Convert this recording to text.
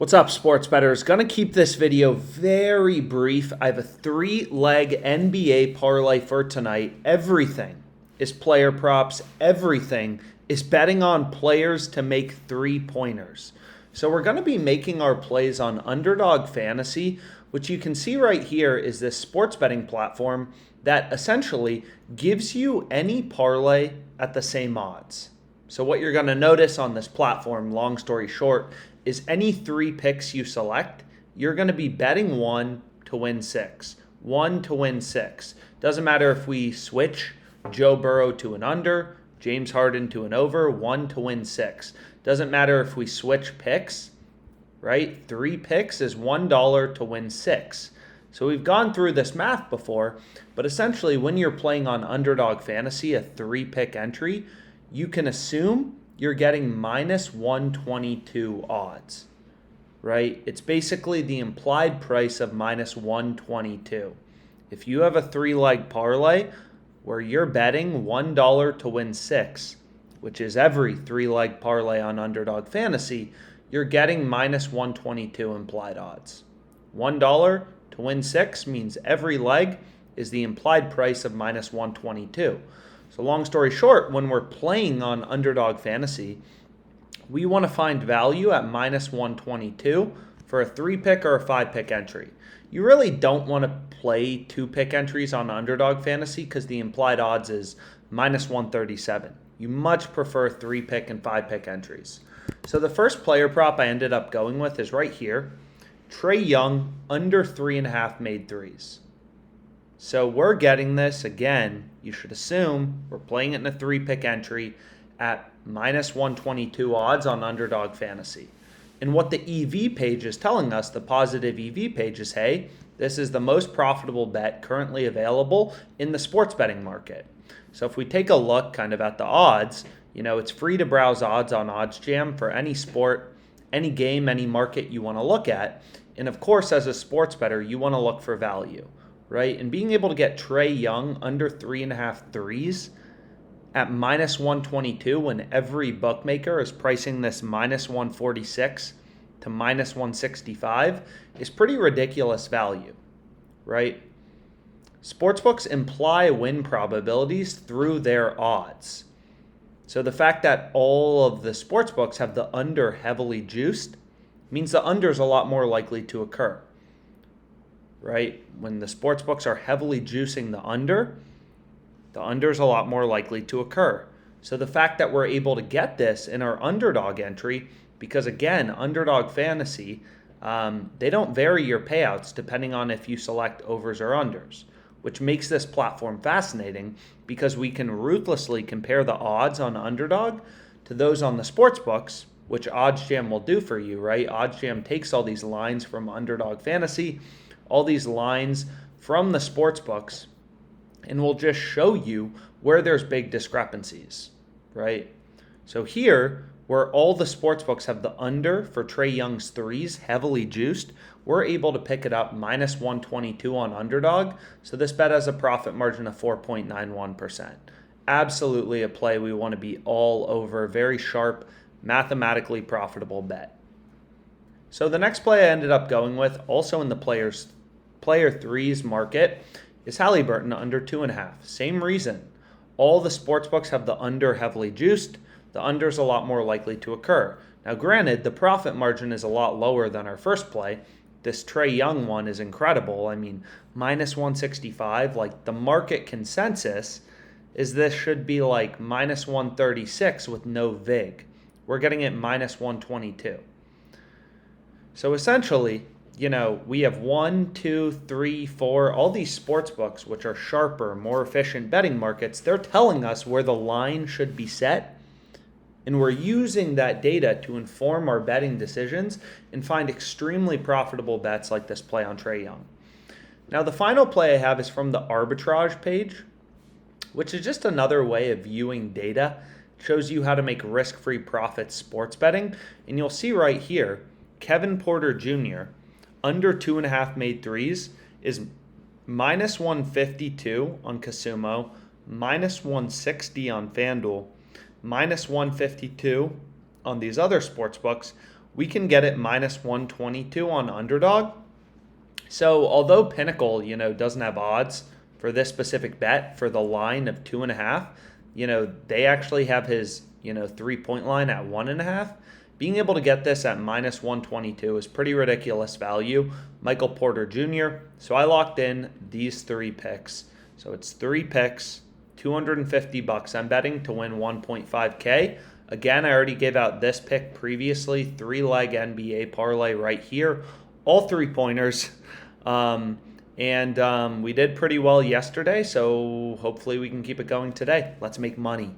What's up, sports bettors? Gonna keep this video very brief. I have a 3-leg NBA parlay for tonight. Everything is player props. Everything is betting on players to make 3-pointers. So we're gonna be making our plays on Underdog Fantasy, which you can see right here is this sports betting platform that essentially gives you any parlay at the same odds. So what you're gonna notice on this platform, long story short, is any 3 picks you select, you're going to be betting 1 to win 6. 1 to win 6. Doesn't matter if we switch Joe Burrow to an under, James Harden to an over, 1 to win 6. Doesn't matter if we switch picks, right? 3 picks is $1 to win 6. So we've gone through this math before, but essentially when you're playing on Underdog Fantasy, a 3-pick entry, you can assume you're getting minus 122 odds, right? It's basically the implied price of minus 122. If you have a 3-leg parlay where you're betting $1 to win 6, which is every 3-leg parlay on Underdog Fantasy, you're getting minus 122 implied odds. $1 to win 6 means every leg is the implied price of minus 122. So long story short, when we're playing on Underdog Fantasy, we want to find value at minus 122 for a 3-pick or a 5-pick entry. You really don't want to play 2-pick entries on Underdog Fantasy because the implied odds is minus 137. You much prefer 3-pick and 5-pick entries. So the first player prop I ended up going with is right here. Trae Young, under 3.5 made threes. So we're getting this, again, you should assume we're playing it in a 3-pick entry at minus 122 odds on Underdog Fantasy. And what the EV page is telling us, the positive EV page is, hey, this is the most profitable bet currently available in the sports betting market. So if we take a look kind of at the odds, it's free to browse odds on OddsJam for any sport, any game, any market you want to look at. And of course, as a sports bettor, you want to look for value. Right? And being able to get Trae Young under 3.5 threes at minus 122 when every bookmaker is pricing this minus 146 to minus 165 is pretty ridiculous value, right? Sportsbooks imply win probabilities through their odds. So the fact that all of the sportsbooks have the under heavily juiced means the under is a lot more likely to occur. Right? When the sports books are heavily juicing the under is a lot more likely to occur. So the fact that we're able to get this in our underdog entry, because again, Underdog Fantasy, they don't vary your payouts depending on if you select overs or unders, which makes this platform fascinating because we can ruthlessly compare the odds on Underdog to those on the sports books, which OddsJam will do for you, right? OddsJam takes all these lines from Underdog Fantasy, all these lines from the sports books, and we'll just show you where there's big discrepancies, right? So here, where all the sports books have the under for Trae Young's threes heavily juiced, we're able to pick it up minus 122 on Underdog. So this bet has a profit margin of 4.91%. Absolutely a play we want to be all over. Very sharp, mathematically profitable bet. So the next play I ended up going with, also in the player threes market, is Halliburton under 2.5. Same reason. All the sports books have the under heavily juiced. The under is a lot more likely to occur. Now granted, the profit margin is a lot lower than our first play. This Trae Young one is incredible. I mean, minus 165, like the market consensus is this should be like minus 136 with no VIG. We're getting it minus 122. So essentially, we have 1, 2, 3, 4, all these sports books, which are sharper, more efficient betting markets, they're telling us where the line should be set. And we're using that data to inform our betting decisions and find extremely profitable bets like this play on Trae Young. Now, the final play I have is from the arbitrage page, which is just another way of viewing data. It shows you how to make risk-free profits sports betting. And you'll see right here, Kevin Porter Jr., under 2.5 made threes, is minus 152 on Casumo, minus 160 on FanDuel, minus 152 on these other sports books, we can get it minus 122 on Underdog. So although Pinnacle, doesn't have odds for this specific bet for the line of 2.5, they actually have his, 3-point line at 1.5. Being able to get this at minus 122 is pretty ridiculous value. Michael Porter Jr. So I locked in these 3 picks. So it's 3 picks, $250. I'm betting to win 1.5K. Again, I already gave out this pick previously, 3-leg NBA parlay right here, all 3-pointers. And we did pretty well yesterday, so hopefully we can keep it going today. Let's make money.